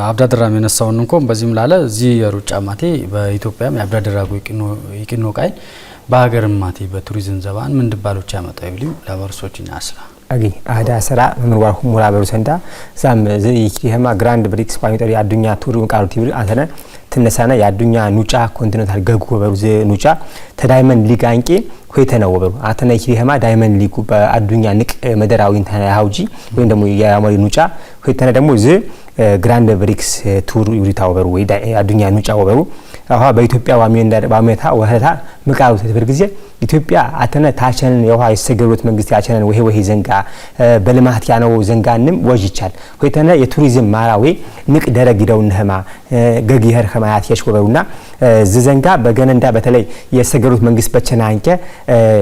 አብዳድራም የነሳውን እንኳን በዚህም ላለ እዚህ የሩጫ ማቴ በኢትዮጵያም ያብዳድራጉ ይቅኖ ቃይ በሀገርም ማቴ በቱሪዝም ዘባን ምን ድባሎች ያመጣው ይብሉ ለበርሶችኛ አስራ አጊ አዳ ስራ ምን ወርሁ ሙላ በሩሰንዳ ዛም ይሄማ ግራንድ ብሪክስ ፓይንተር ያዱኛ ቱር ቃሉ ቲብሪ አንተነ ትነሳና ያዱኛ ኑጫ ኮንቲኔንታል ገጉ በሩዝ ኑጫ ተዳይመንድ ሊግ አንቄ ሆይተናው በሩ አተነ ይሄማ ዳይመንድ ሊጉ በአዱኛ ንቅ መደራዊን ታውጂ ወይም ደግሞ ያማሪ ኑጫ ሆይተና ደግሞ ግራንድ ብሪክስ ቱር ይውሪታው በሩ ወይ አዱኛ ኑጫ ወበሩ አሃ በኢትዮጵያ ዋሜታ ወህታ መቃሩ ተበርግዜ ኢትዮጵያ አተነ ታቸን የውሃ ይሰገሩት መንግስት ያቸነን ወይ ዘንጋ በልማት ያነው ዘንጋንም ወጅቻል ሆይተነ የቱሪዝም ማራዊ ንቅ ደረግ ይደውንህማ ገጊህር ከማያት የሽወበሩና ዘንጋ በገነንዳ በተለይ የሰገሩት መንግስት በቸናንከ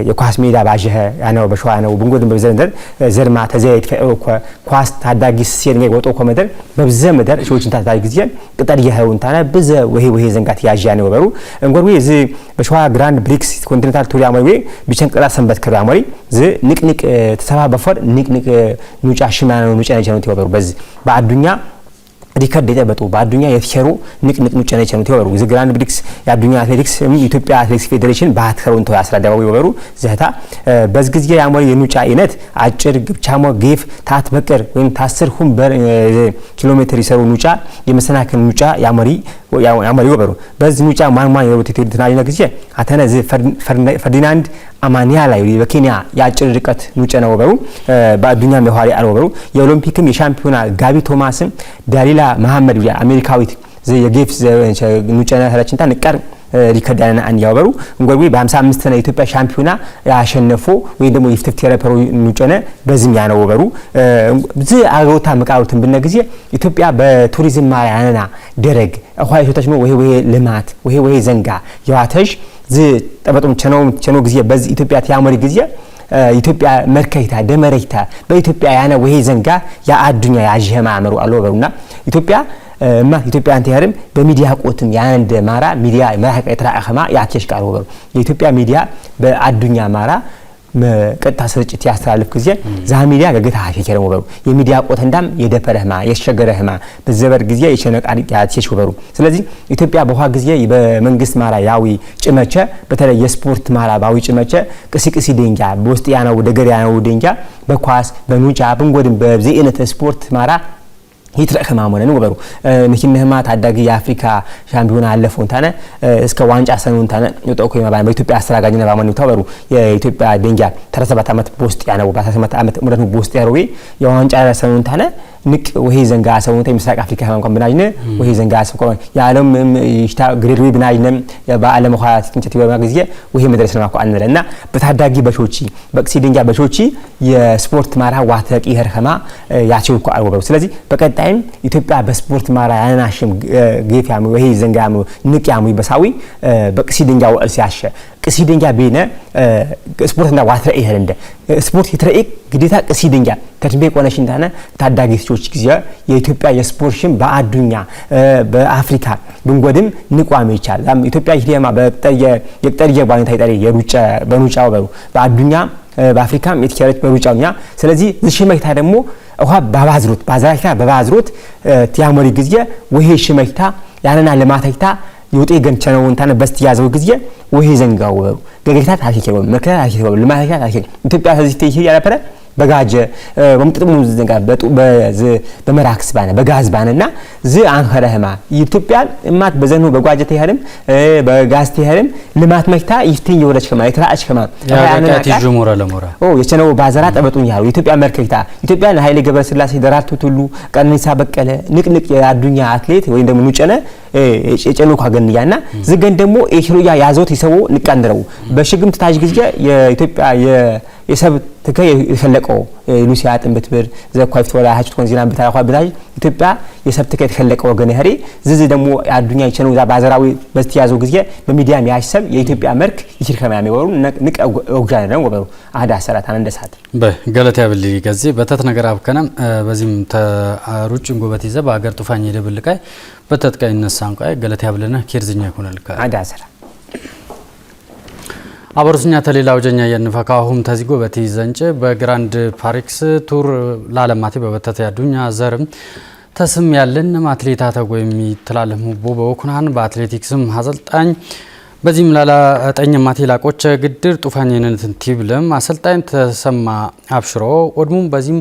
የኳስ ሜዳ ባጀህ ያነው በሸዋ ነው ብንጎድም በዘንደር ዘርማ ተዘይት ፈኦኮ ኳስ ታዳጊስ ሲርኔ ወጦ ኮመደር በብዘመደር ሾችን ታዳጊ ጊዜ ቅጠር ይሄውን ታና በዘ ወይ ዘንጋት ያጃኔ ወበሩ እንጎርዊ እዚ በሸዋ ግራንድ ብሪክስ ኮንቲኔንታል ቱር ያመሪ ቢቸን ቅራ ሰንበት ከሩ ያመሪ ዝ ንቅንቅ ተሰባ በፈር ንቅንቅ ኑጫ ሽማና ኑጫ ነቻው ተወበሩ በዚህ በአዱኛ ሪከርድ የጠበጡ በአዱኛ የተሸሩ ንቅንቅ ኑጫ ነቻው ተወበሩ ዝ ግራንድ ብሪክስ የአዱኛ አትሌቲክስ ኢትዮጵያ አትሌቲክስ ፌዴሬሽን ባትከሩን ተው ያስራዳው ይወበሩ ዘታ በዝግዝጌ ያመሪ የኑጫ አይነት አጭር ግብቻሞ ጌፍ ታት በቀር ወይም ታስር ሁምበር ኪሎ ሜትር ይሰሩ ኑጫ የመሰናከል ኑጫ ያመሪ ወበሩ በዚህ ኑጫ ማንማን የወሩት ተናጅና ጊዜ አተነ ፈርዲናንድ አማኒያ ላይ በኬንያ ያጭር ርቀት ኑጫ ነው ወበሩ በአዱኛ መሐሪ አልወበሩ የኦሎምፒክም የሻምፒዮና ጋቢ ቶማስም ዳሊላ መሐመድ አሜሪካዊት የጌፍ ኑጫ ነህራችንታ ንቀር ሪከርድ ያና አንድ ያወበሩ እንግዲህ በ55 ነው ኢትዮጵያ ሻምፒዮና ያሸነፉ ወይ ደግሞ ይፍትፍት የረፐሩ ኑጫነ በዚህም ያነው ወበሩ ብዙ አገውታ መቃሩትን በነጊዜ ኢትዮጵያ በቱሪዝም ማያና ደረግ አሁን ይወታች ነው ወይ ልማት ወይ ዘንጋ ያዋተሽ ጠበጡም ቸኖ ጊዜ በዚህ ኢትዮጵያ ያመሪ ጊዜ ኢትዮጵያ መርከይታ ደመረይታ በኢትዮጵያ ያነ ወይ ዘንጋ ያአዱኛ ያጀማ አመሩ አለወበሩና ኢትዮጵያ ኢትዮጵያ አንተ ያርም በሚዲያ ቆትም ያንደ ማራ ሚዲያ ማራቀ ተራአኸማ ያከሽ ቃል ወበሩ የኢትዮጵያ ሚዲያ በአዱኛ ማራ መቀጣ ስርጭት ያስተላልፍ ጊዜ ዛሚዲያ ገገታ ያከረ ወበሩ የሚዲያ ቆተንዳም የደፈረህማ የሸገረህማ በዘበር ጊዜ የሸነቃሪ ያከሽ ወበሩ ስለዚህ ኢትዮጵያ በኋ ጊዜ በመንግስት ማራ ያዊ ጭመቸ በተለይ የስፖርት ማራ ባዊ ጭመቸ ቅሲቅሲ ደንጃ በውስጥ ያነው ደገር ያነው ደንጃ በኳስ በኑጫ በንጎድም በዚህነት ስፖርት ማራ ይትረከማ ማሞነን ወበሩ ንኪነህማ ታዳጊ የአፍሪካ ሻምፒዮና አለፈውን ታነ እስከ ዋንጫ ሰኑን ታነ ወጣው ከማባ በኢትዮጵያ አስተራጋጅና ባማን ይታወሩ የኢትዮጵያ ደንጃ 17 አመት በውስጥ ያነው በ18 አመት ሙረቱ በውስጥ ያረው የዋንጫ ሰኑን ታነ ንቅ ወይ ዘንጋ ሰውንተ ምስራቅ አፍሪካ እንኳን ብናጅነ ወይ ዘንጋ ሰው ያለም ይሽታ ግሬድዊ ብናጅነ በአለም ኋያት እንጨት በማግዜ ወይ መድረስ ነው አቋ አንለና በታዳጊ በሾቺ በቅሲ ደንጃ በሾቺ የስፖርት ማራ ዋተቂ ህርኸማ ያቸው እኮ አልወበሩ ስለዚህ በቀጣይም ኢትዮጵያ በስፖርት ማራ ያናሽም ጌፊያም ወይ ዘንጋም ንቅ ያሙ በሳዊ በቅሲ ደንጃ ወልስ ያሸ ቅሲ ደንጃ በነ ስፖርትና ዋትረ ይሄንደ ስፖርት ይትረኢ ግዴታ ቅሲ ደንጃ ተትቤ ቆነሽንታና ታዳጊ ሰዎች ጊዜ የኢትዮጵያ የስፖርትሽም በአዱኛ በአፍሪካ ብንጎድም ንቋም ይቻላል ኢትዮጵያ ይሄማ የቅጠርየ ባንታ ይጠሪ የሩጫ በሩጫው በአዱኛ በአፍሪካም የተከረች በሩጫውኛ ስለዚህ ዝሽመይታ ደግሞ ውሃ ባዛራታ በባዝሮት ቲያሞሪ ጊዜ ወይ ሽመይታ ያነና ለማታይታ ይውጤ ገንቸነው እንታነ በስት ያዘው ጊዜ ወይ ዘንጋው ገገታ ታኪከው መከራ ታኪከው ለማታይታ ታኪከው ኢትዮጵያ ህዝብ ትይይ ያለፈረ በጋጀ ወምጥጥሙ ዘንጋ በመራክስ ባነ በጋዝ ባነና አንኸረህማ ኢትዮጵያ እማት በዘኑ በጓጀተ ይሄንም በጋስተ ይሄንም ልማት መክታ ይፍትን ይወረች ከማ ይትራአች ከማ ያነቃት ይጆሞራ ለሞራ የቸነው ባዘራ ጠበጡኝ ያው ኢትዮጵያ መርከይታ ኢትዮጵያ ኃይሌ ገብረስላሴ ደራርቱ ሁሉ ቀነኒሳ በቀለ ንቅንቅ የአዱኛ አትሌት ወይ ደግሞ ኑጨነ የጨኑ ካገንያና ዝገን ደግሞ ኤሽሩያ ያዞት ይሰው ንቀንደረው በሽግምት ታጅ ጊዜ የኢትዮጵያ የሰብ ተከይ ይፈለቀው ሉሲያ ጥንብትብር ዘኳይፍት ወላ ሀጭት ኮንዚና በታቋ ብላይ ኢትዮጵያ የሰብ ተከይ ተከለቀው ወገን ያሪ ዝዝ ደግሞ አዱኛ ይቸነው ዛ ባዘራዊ በስቲያዘው ጊዜ በሚዲያ ያሽሰብ የኢትዮጵያ መርክ ይችርከማ የሚወሩ ንቀ ወግጃነ ነው ወበሩ አዳ ሰራታን እንደሳት በገለታ ያብል ገዚ በተት ነገር አብከናም በዚህም ተሩጭን ጎበት ይዘ በአገር ጡፋኝ ይደብልቃይ በተትቀይ ነሳንቃይ ገለታ ያብለና ኬርዝኛ ይሆናልካ አዳ ሰራ አበሩስኛ ተሌላው ጀኛ የንፈካሁም ተዚጎ በትይዘንጭ በግራንድ ፓሪክስ ቱር ላለማቲ በበተተ ያዱኛ ዘርም ተስም ያለን አትሌታ ተጎይም ይተላለሙ በወኩናን በአትሌቲክስም አሰልጣኝ በዚህም ላላ ጠኝማት ላቆች ግድር ጡፋኝነን ቲብለም አሰልጣኝ ተሰማ አብሽሮ ወድሙም በዚህም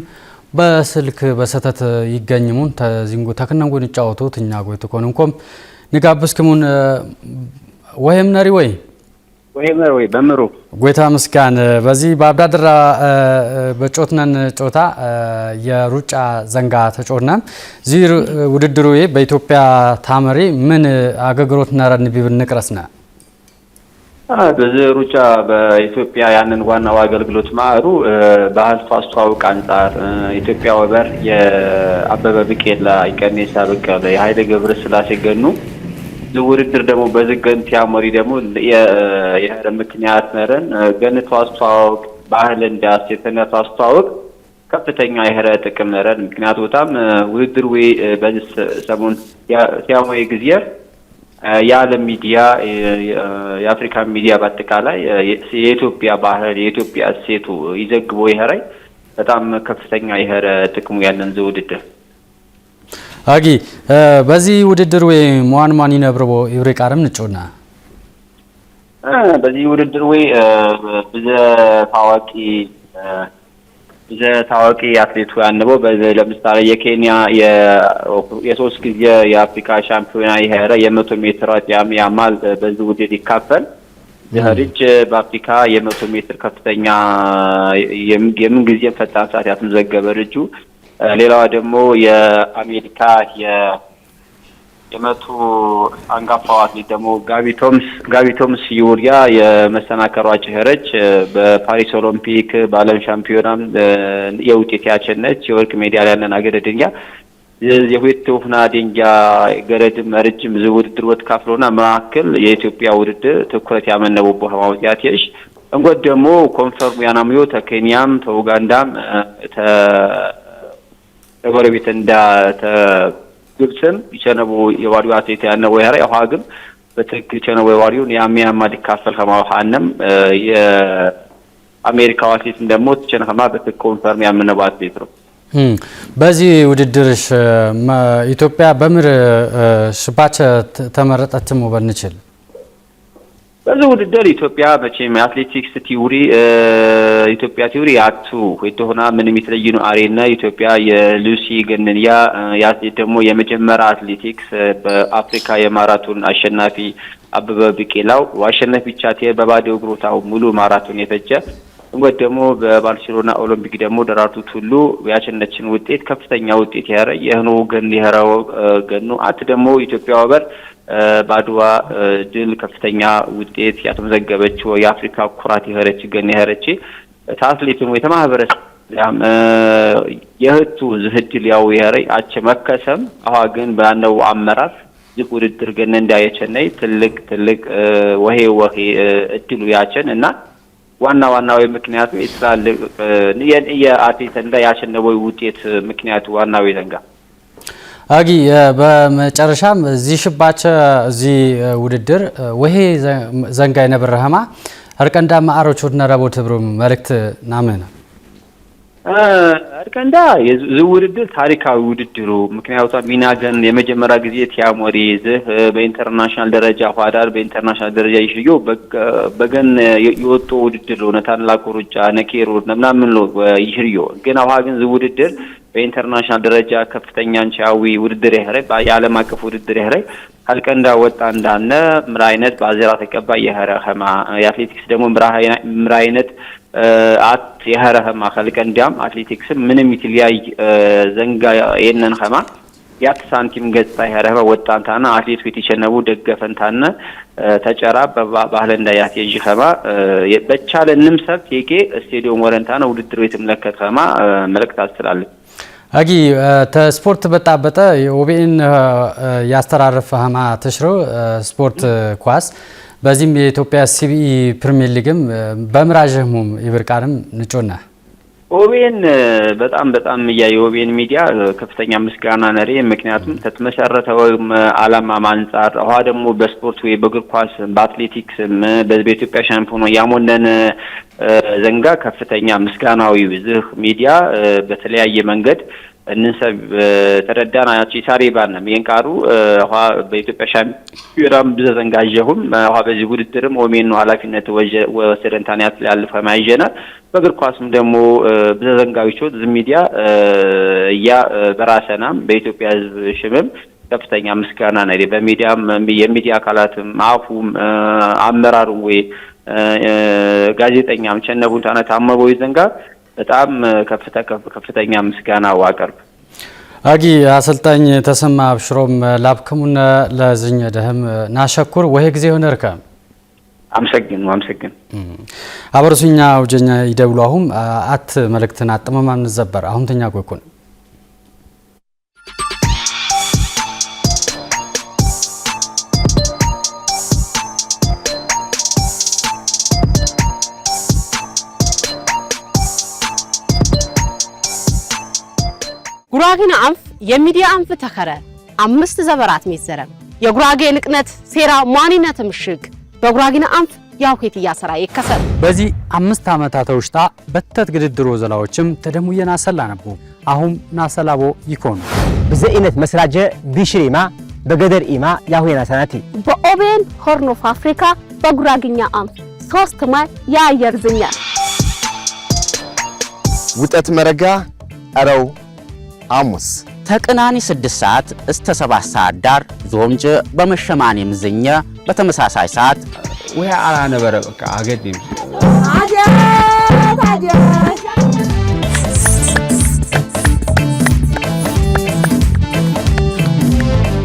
በስልክ በሰተት ይገኝሙን ተዚንጎ ተከነንጎን ጫወቱ ትኛ ጎይቶ ኮንኮም ንጋብስከሙን ወይም ነሪ ወይ በምሩ ጎይታ ምስጋን በዚህ በአብዳድራ በጮትነን ጮታ የሩጫ ዘንጋ ተጮርናም ዚር ውድድሩ በኢትዮጵያ ታመሪ ምን አገግሮት ነረን ቢብል ንቅረስና በዚህ ሩጫ በኢትዮጵያ ያንን ዋናው አገልግሎት ማሩ ባህል አስተዋውቅ አንፃር ኢትዮጵያ ወበር የአበበ ቢቂላ ይቀኔሳ በቀለ የኃይለ ገብረስላሴ ገኑ ውድድር ደግሞ በዝገንት ያሞሪ ደግሞ የህረ ምክንያት ነረን ገነቱ አስተዋውቅ ባህል እንዳስ የተነቱ አስተዋውቅ ከፍተኛ የህረ ጥቅም ነረን ምክንያቱ በጣም ውድድር ወይ በዚህ ሰሞን ያሞይ ጊዜ የዓለም ሚዲያ የአፍሪካ ሚዲያ በአጠቃላይ የኢትዮጵያ ባህል የኢትዮጵያ እሴቱ ይዘግቦ ይሄራይ በጣም ከፍተኛ የህረ ጥቅሙ ያለን ውድድር አጊ በዚህ ውድድር ወይ ማን ይነብርቦ ይብሬቃርም ንጮና በዚህ ውድድር ወይ ታዋቂ አትሌቱ ያንበው ለምሳሌ የኬንያ የሶስት ጊዜ የአፍሪካ ሻምፒዮና ይሄረ የ100 ሜትር ያማል በዚህ ውድድር ይካፈል የህርጅ በአፍሪካ የ100 ሜትር ከፍተኛ የምን ጊዜ ፈጣን ሰዓት ያስመዘገበ ልጁ ሌላው ደግሞ የአሜሪካ የመቶ አንጋፋው አትሌት ደግሞ ጋቢ ቶምስ ዩሪያ የመሰናከሯ ጭህረች በፓሪስ ኦሎምፒክ በዓለም ሻምፒዮናም የውጤት ያቸነች የወርቅ ሜዳሊያ ያለን አገረድኛ የሁለቱና ደንጃ ገረድ መርጅም ውድድር ወጥካፍሎና ማከል የኢትዮጵያ ውድድር ትኩረት ያመነበው በማውጣትሽ እንግዲህ ደግሞ ኮንፈርም ያናምዮ ተኬንያም ተኡጋንዳም ተጎረቤት እንዳ ግብጽም ይቸነቡ የዋሪው አትሌት ያነ ወያራ ያሃግም በትክክል ይቸነቡ የዋሪውን ያሚያማ ሊካፈል ከማውሃንም የአሜሪካው አትሌት ደግሞ ተቸነማ በትክክል ኮንፈርም ያመነው አትሌት ነው በዚህ ውድድርሽ ኢትዮጵያ በምር ሽባቸ ተመረጠችም ወበንችል በዚህ ውድድር ኢትዮጵያ መቼም አትሌቲክስ ቲዩሪ ኢትዮጵያ ቲዩሪ አቱ ወይቶና ምንም የተለየኑ አሬና ኢትዮጵያ የሉሲ ገነንያ ያትሌት ደግሞ የመጀመሪያ አትሌቲክስ በአፍሪካ የማራቶን አሸናፊ አበበ ቢቂላው ዋሸነፍ ብቻ በባዶ እግሩታው ሙሉ ማራቶን የፈጀ እንግዲህ ደግሞ በባርሴሎና ኦሎምፒክ ደግሞ ደራርቱ ሁሉ ያቸነችን ውጤት ከፍተኛ ውጤት ያረ የህኖ ገን ይሄራው ገኑ አት ደግሞ ኢትዮጵያ ወበር ባድዋ ድል ከፍተኛ ውጤት ያተመዘገበችው የአፍሪካ ኩራት ይሄረች ገን ይሄረች ታትሌቱን ወይ ተማህበረስ የህቱ ዝህድል ያው ይሄረይ አቸ መከሰም አዋ ግን ባነው አመራር ዝውድድር ገን እንዳየቸነይ ትልቅ ወሄ እድሉ ያቸን እና ዋናው ምክንያቱ ኢስራኤል የአትሌት እንዳ ያሸነበው ውጤት ምክንያቱ ዋናው ይዘንጋ አጊ በመጨረሻም እዚህ ሽባቸ እዚህ ውድድር ወሄ ዘንጋ የነበረህማ አርቀንዳ ማአሮቹና ረቦት ብሩ መልእክት ናመና አርቀንዳ የውድድር ታሪካዊ ውድድሩ ምክንያቱም ሚናገን የመጀመሪያ ጊዜ ቲያሞሪ በኢንተርናሽናል ደረጃ ኋዳር በኢንተርናሽናል ደረጃ ይሽዮ በገን የወጡ ውድድር ነው ታላቁ ሩጫ ነኬሩ ምናምን ነው ይሽዮ ግን አሁን ግን ውድድር በኢንተርናሽናል ደረጃ ከፍተኛ አንቻዊ ውድድር ያህረ በዓለም አቀፍ ውድድር ያህረ አልቀንዳ ወጣ እንዳነ ምራይነት ባዘራ ተቀባይ ያህረ ኸማ የአትሌቲክስ ደግሞ ምራይነት አት ያህረ ኸማ አልቀንዳም አትሌቲክስ ምንም ይትልያይ ዘንጋ የነን ኸማ ያት ሳንቲም ገጽታ ያህረ ወጣንታና አትሌት የተሸነቡ ደገፈንታና ተጨራ በባህለንዳ ያትየጂ ኸማ በቻለንም ሰብት የኬ ስቴዲየም ወረንታና ውድድር የተመለከተ ኸማ መልእክት አስተላልፍ አጊ ተስፖርት በጣበጠ ኦቢኤን ያስተራረፈ ሀማ ተሽሮ ስፖርት ኳስ በዚህም የኢትዮጵያ ሲቢኢ ፕሪሚየር ሊግም በምራጀሙም ይብርቃርም ንጮና ኦቢኤን በጣም የኦቢኤን ሚዲያ ከፍተኛ ምስጋና ነሪ ምክንያቱም ተተመሰረተው ዓላማ ማንጻር አሁን ደግሞ በስፖርት ወይ በእግር ኳስ በአትሌቲክስ በኢትዮጵያ ሻምፒዮና ያሞነን ዘንጋ ከፍተኛ ምስጋናዊ ዝህ ሚዲያ በተለያየ መንገድ እንሰብ ተረዳናች ሳሪባን የንቃሩ ዋ በኢትዮጵያ ሻምፒዮናም በዘንጋጀሁም ዋ በዚህ ውድድርም ኦሜን ነው ኃላፊነት ወሰደንታኒያት ያልፈ ማይጀና በእግር ኳስም ደግሞ በዘንጋዊቾ ዝሚዲያ ያ በራሰናም በኢትዮጵያ ህዝብ ሽምም ከፍተኛ ምስጋና ነው በሚዲያም የሚዲያ አካላትም አፉም አመራሩ ወይ ጋዜጠኛም ቸነቡን ታና ታመበው ይዘንጋ በጣም ከፍተኛ ምስጋና ዋቀርብ አጊ አሰልጣኝ ተሰማ አብሽሮም ላብከሙና ለዝኛ ደህም ናሸኩር ወይ ጊዜ ሆነርካ አመሰግን አበርሱኛ ወጀኛ ይደብሉአሁም አት መልእክትና አጥመማም ነበር አሁን ተኛ ቆይኩን ጉራጌና አንፍ የሚዲያ አንፍ ተከረ 5 ዘበራት ሚዘረም የጉራጌ ንቅነት ሴራ ማንነት ምሽግ በጉራጌና አንፍ ያውከት ያሰራ ይከሰል በዚህ 5 አመታት ውሽጣ በተት ግድድሮ ዘላዎችም ተደሙየና ሰላነቡ አሁን ናሰላቦ ይኮኑ በዘይነት መስራጀ ቢሽሪማ በገደር ኢማ ያሁየና ሰናቲ በኦቤን ሆርን ኦፍ አፍሪካ በጉራጌኛ አንፍ 3 ማይ ያየር ዝኛ ውጠት መረጋ አረው አሙስ ተቀናኒ 6 ሰዓት እስከ 7 ሰዓት ዳር ዞምጀ በመሸማኔ ምዝኛ በተመሳሳይ ሰዓት ወይ አላ ነበረ በቃ አገድም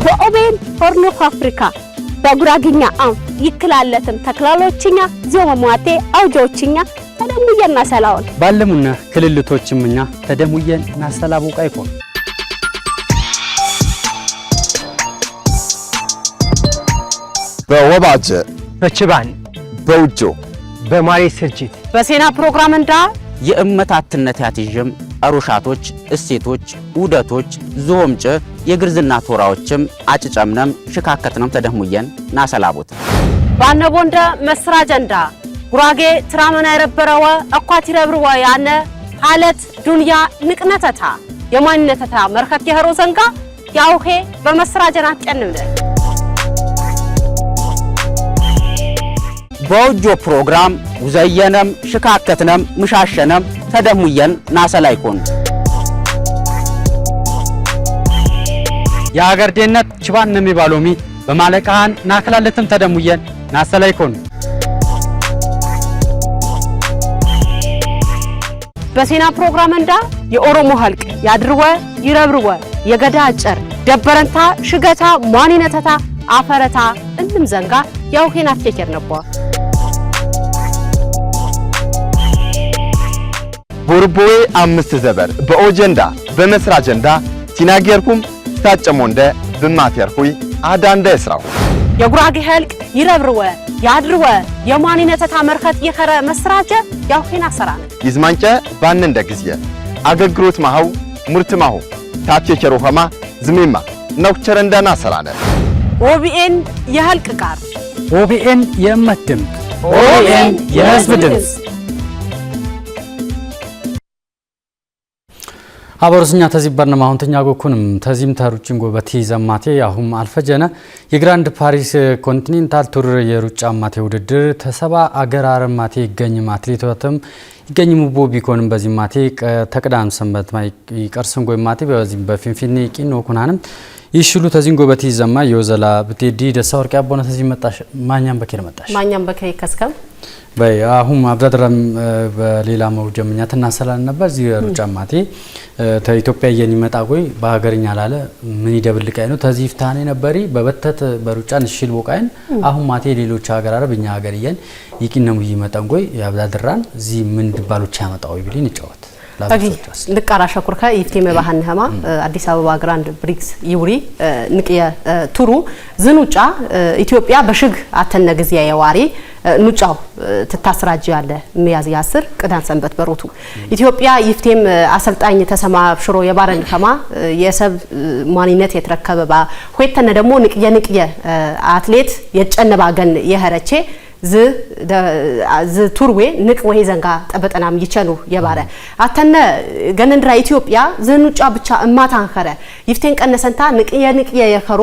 በኦቤን ሆርን ኦፍ አፍሪካ በጉራጌኛ አንፍ ይክላለትም ተክላሎችኛ ዞማማቴ አውጆችኛ ተደሙየና ሰላውን ባለሙና ክልልቶችምኛ ተደሙየን ናሰላቡ ቃይኮ በወባጀ በችባን በውጆ በማሪ ስርጭት በሴና ፕሮግራም እንዳ የእመታትነት ያትጅም አሩሻቶች እሴቶች ውደቶች ዞምጨ የግርዝና ቶራዎችም አጭጨምነም ሽካከትነም ተደሙየን ናሰላቡት ባነቦንደ መስራጀንዳ ጉራጌ ትራመና የረበረው አኳቲረብርዋ ያነ ሐለት ዱንያ ንቅነተታ የማንነተታ መርከት የሄሮ ዘንጋ ያውሄ በመስራጀና ጨንብለ በውጆ ፕሮግራም ውዘየነም ሽካከትነም ምሻሸነም ተደሙየን ናሰላይኮን የሀገር ደነት ችባን ነሚባሎሚ በማለቃን ናክላለትም ተደሙየን ናሰላይኮን በሴና ፕሮግራም እንዳ የኦሮሞ ሀልቅ ያድርወ ይረብርወ የገዳ አጨር ደበረንታ ሽገታ ማንነተታ አፈረታ እንም ዘንጋ ያውሄና ፍየር ነበር ቦርቦዬ 5 ዘበር በኦጀንዳ በመስራጀንዳ ሲናገርኩም ታጨሞንደ በማቴርኩይ አዳንደ እስራው የጉራጌ ሀልቅ ይረብርወ ያድርወ የማንነተታ መርከት የከረ መስራጀ ያውሄና ሰራነ ይዝማንጨ ባን እንደ ጊዜ አገግሮት ማው ሙርት ማው ታቸቸሮ ኸማ ዝሜማ ነውቸር እንደና ሰራነ ኦቢኤን የሀልቅ ጋር ኦቢኤን የመትም ኦቢኤን የህዝብ ድምጽ አበሩስኛ ተዚህ በርነማ አሁን ተኛ ጎኩንም ተዚህም ታሩጭን ጎበቲ ዘማቴ አሁን አልፈጀነ የግራንድ ፓሪስ ኮንቲኔንታል ቱር የሩጫ ማቴ ውድድር ተሰባ አገር አረማቴ ይገኝም አትሌቶችም ይገኝም ቦ ቢኮንም በዚህ ማቴ ተቀዳም ሰንበት ማይ ይቀርስን ጎይ ማቴ በዚህ በፊንፊኔ ቂኖ ኩናንም ይሽሉ ተዚህን ጎበቲ ዘማ የወዘላ ብትዲ ደሳወርቅ ያቦነ ተዚህ መጣሽ ማኛም በከር መጣሽ ማኛም በከይ ከስከም በይ አሁን አብዳድራም በሌላ መውጀምኛ ተናሰላን ነበር ዚህ ሩጫ ማቴ ኢትዮጵያ የኒመጣ ጎይ በሀገርኛ ላለ ምን ይደብልቀይ ነው ተዚህ ፍታኔ ነበሪ በበተት በሩጫ ንሽል ቦቃይን አሁን ማቴ ሌሎች ሀገር አረብኛ ሀገር ይየን ይቂነሙ ይመጣን ጎይ ያብዳድራን ዚህ ምን ድባሎች ያመጣው ይብሊን ይጫወት ልቃራ ሸኩርከ ይፍቴ መባህን ሀማ አዲስ አበባ ግራንድ ብሪክስ ይውሪ ንቅየ ቱሩ ዝኑጫ ኢትዮጵያ በሽግ አተነ ጊዜ የዋሪ ኑጫው ተታስራጅ ያለ ሚያዝያ 10 ቅዳን ሰንበት በሮቱ ኢትዮጵያ ይፍቴም አሰልጣኝ ተሰማ አብሽሮ የባረን ከማ የሰብ ማንነት የተረከበባ ሆይተነ ደግሞ ንቅየ አትሌት የጨነባ ገን የሄረቼ ዝ ቱርዌ ንቅ ወይ ዘንጋ ጠበጠናም ይቸኑ የባረ አተነ ገነንድራ ኢትዮጵያ ዘኑጫ ብቻ እማታንከረ ይፍቴን ቀነሰንታ ንቅ የከሮ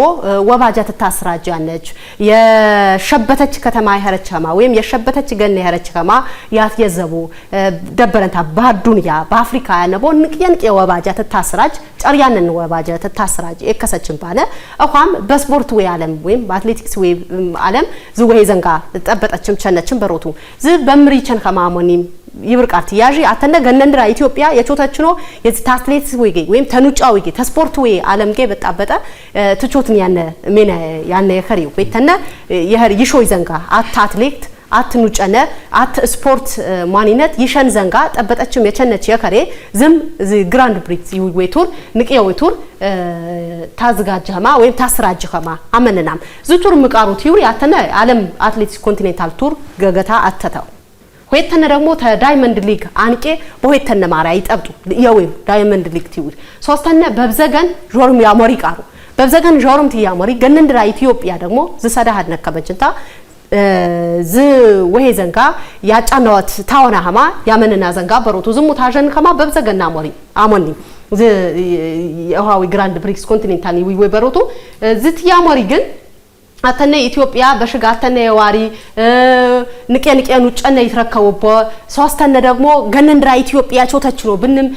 ወባጃ ተታስራጃነች የሸበተች ከተማ ይሄረችማ ወይም የሸበተች ገነ ይሄረችማ ያትየዘቡ ደበረንታ ባዱንያ በአፍሪካ ያነቦ ንቅ የወባጃ ተታስራጅ ጨርያነን ወባጃ ተታስራጅ የከሰችን ባለ አሁን በስፖርት ወይ ዓለም ወይም በአትሌቲክስ ወይ ዓለም ዝወይ ዘንጋ ጠበጠችም ቸነችም በሮቱ ዝ በምሪቸን ከማሞኒም ይብርቃት ያጂ አተነ ገነንድራ ኢትዮጵያ የቾተች ነው የዚህ አትሌቲክስ ወይም ተኑጫ ወይ ተስፖርት ወይ ዓለም ጌ በጣበጠ ትቾትን ያነ የከሪው ወይተነ የህር ይሾይ ዘንጋ አትሌት አትኑጨነ አት ስፖርት ማኒነት ይሸን ዘንጋ ጠበጠችም የቸነች የከሬ ዝም ግራንድ ፕሪክስ ይወይቱር ንቅየው ቱር ታዝጋጀማ ወይም ታስራጀማ አመነናም ዝቱር ምቃሩ ቲዩሪ አተነ ዓለም አትሌቲክስ ኮንቲኔንታል ቱር ገገታ አተተው ሆይተነ ደግሞ ዳይመንድ ሊግ አንቄ በሆይተነ ማራ ይጠብጡ የወይ ዳይመንድ ሊግ ቲዩሪ ሶስተነ በብዘገን ጆርም ያሞሪ ቃሩ በብዘገን ጆርም ያሞሪ ገነንድራ ኢትዮጵያ ደግሞ ዝሰዳሃድ ነከበችንታ ዝ ወይ ዘንጋ ያጫናውት ታውናማ ያመንና ዘንጋ በሮቱ ዝሙ ታጀን ከማ በብዘገና ሞሪ አሞኒ ዝ የሃዊ ግራንድ ፕሪክስ ኮንቲኔንታል ወይ በሮቱ ዝት ያሞሪ ግን አተነ ኢትዮጵያ በሽጋተነ የዋሪ ንቄኑ ጨነ ይተረከውቦ ሶስተነ ደግሞ ገነንድራ ኢትዮጵያ ቾተች ነው ብንም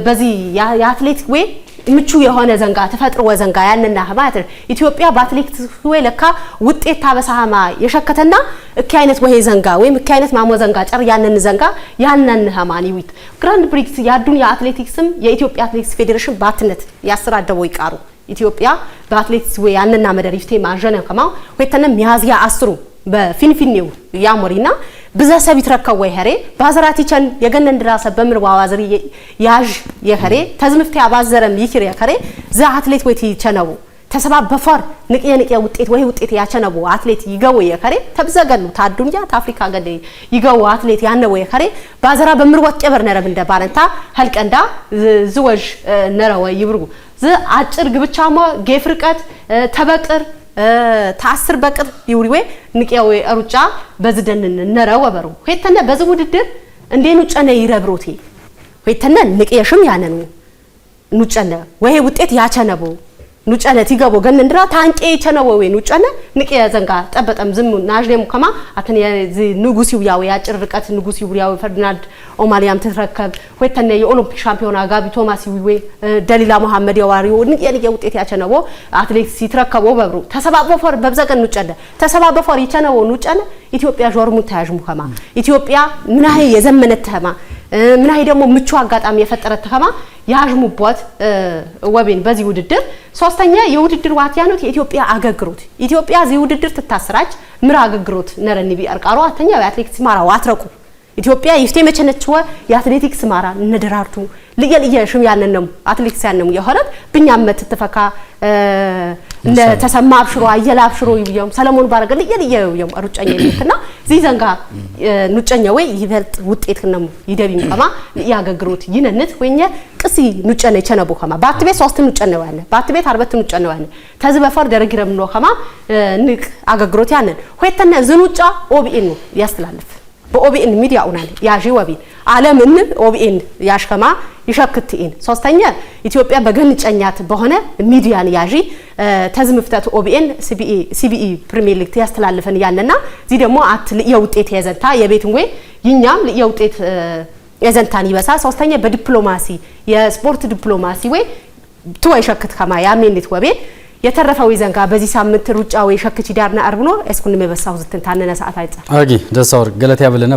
በዚህ የአትሌቲክ ወይ ምቹ የሆነ ዘንጋ ተፈጥሮ ወዘንጋ ያንና ማለት ኢትዮጵያ በአትሌቲክስ ወይ ለካ ውጤት ታበሳማ የሸከተና እኪ አይነት ወይ ዘንጋ ወይም እኪ አይነት ማሞ ዘንጋ ጨር ያንን ዘንጋ ያንን ሃማኒዊት ግራንድ ፕሪክስ ያዱንያ አትሌቲክስም የኢትዮጵያ አትሌቲክስ ፌዴሬሽን ባትነት ያስራደበው ይቃሩ ኢትዮጵያ በአትሌቲክስ ወይ ያንና መደር ይፍቴ ማጀነ ከማ ወይተነ ሚያዚያ 10 በፊንፊኔው ያሞሪና ብዛሰብ ይተረከው ወይ ሄሬ ባዘራቲቸን የገነንድራ ሰበምር ዋዋዝሪ ያዥ የሄሬ ተዝምፍቴ አባዘረም ይክር የከሬ ዛ አትሌት ወይ ተቸነው ተሰባበፈር ንቅየ ውጤት ወይ ውጤት ያቸነው አትሌት ይገው የከሬ ተብዘገኑ ታዱንያ ታፍሪካ ገደ ይገው አትሌት ያነው የከሬ ባዘራ በምር ወጥ በርነረብ እንደ ባረንታ ህልቀንዳ ዝወጅ ነረው ይብሩ ዝ አጭር ግብቻማ ጌፍርቀት ተበቅር ታስር በቅር ይውሪዌ ንቅያው ሩጫ በዝደን ነረው ወበሩ ሆይተነ በዚህ ውድድር እንዴ ኑጨነ ይረብሮቴ ሆይተነ ንቅየሽም ያነኑ ኑጨነ ወይ ውጤት ያቸነቦ ኑጨነ ትገቦ ገነንድራ ታንቄ ቸነቦ ወይ ኑጨነ ንቅየ ዘንጋ ጠበጠም ዝም ናጅኔም ከማ አተነ ንጉሲው ያው ያጭር ርቀት ንጉሲው ያው ፈርዲናንድ ኦማሊያም ተተረከብ ሆይተነ የኦሎምፒክ ሻምፒዮና ጋቢ ቶማስ ይዌ ደሊላ መሐመድ ያዋሪው ንቅየ ውጤት ያቸነቦ አትሌቲክስ ይተረከቦ በብሩ ተሰባበፈር በብዘቀን ኑጨነ ተሰባበፈር ይቸነቦ ኑጨነ ኢትዮጵያ ጆርሙ ታያጅሙ ከማ ኢትዮጵያ ምናይ የዘመነት ተማ ምናይ ደግሞ ምቹ አጋጣሚ የፈጠረት ተማ ያጅሙበት ወቤን በዚህ ውድድር ሶስተኛ የውድድር ዋቲያኖት የኢትዮጵያ አገግሮት ኢትዮጵያ ዚህ ውድድር ተታስራጭ ምራ አገግሮት ነረኒ ቢአርቃሩ አተኛ የአትሌቲክስ ማራ ዋትረቁ ኢትዮጵያ ይፍቴ መቸነችው የአትሌቲክስ ማራ ነደራርቱ ለየለየ ሽም ያነነም አትሌቲክስ ያነሙ የሆረት ብኛመት ተፈካ ለተሰማ አብሽሮ አየላ አብሽሮ ይብየም ሰለሞን ባረገ ለየለየ ይብየም ሩጫኛ ይልክና ዚህ ዘንጋ ኑጨኛ ወይ ይበልጥ ውጤት ከነም ይደቢም ከማ ያገግሮት ይነነት ወኘ ቅሲ ኑጨነ ይቸነቦ ከማ ባትቤት 3 ኑጨነ ዋለ ባትቤት 40 ኑጨነ ዋለ ተዝበፈር ደረግረም ነው ከማ ንቅ አገግሮት ያነን ሆይተነ ዝኑጫ ኦቢኤን ያስተላልፍ በኦቢኤን ሚዲያ ኡናል ያጂ ወቢ ዓለምን ኦቢኤን ያሽከማ ይሸክትኢን ሶስተኛ ኢትዮጵያ በገንጨኛት በሆነ ሚዲያን ያጂ ተዝምፍተት ኦቢኤን ሲቢኢ ፕሪሚየር ሊግ ያስተላልፈን ያለና እዚ ደግሞ የውጤት የዘንታ የቤትን ወይ ይኛም የውጤት የዘንታን ይበሳ ሶስተኛ በዲፕሎማሲ የስፖርት ዲፕሎማሲ ወይ ተወይ ሸክት ከማ ያሜንት ወቤ የተረፈው ይዘንጋ በዚህ ሳምንት ሩጫው የሸክቺ ዳርና አርብኖ እስኩን መበሳው ዝትን ታነነ ሰዓት አይጻ አጊ ደሳውር ገለታ ያብለና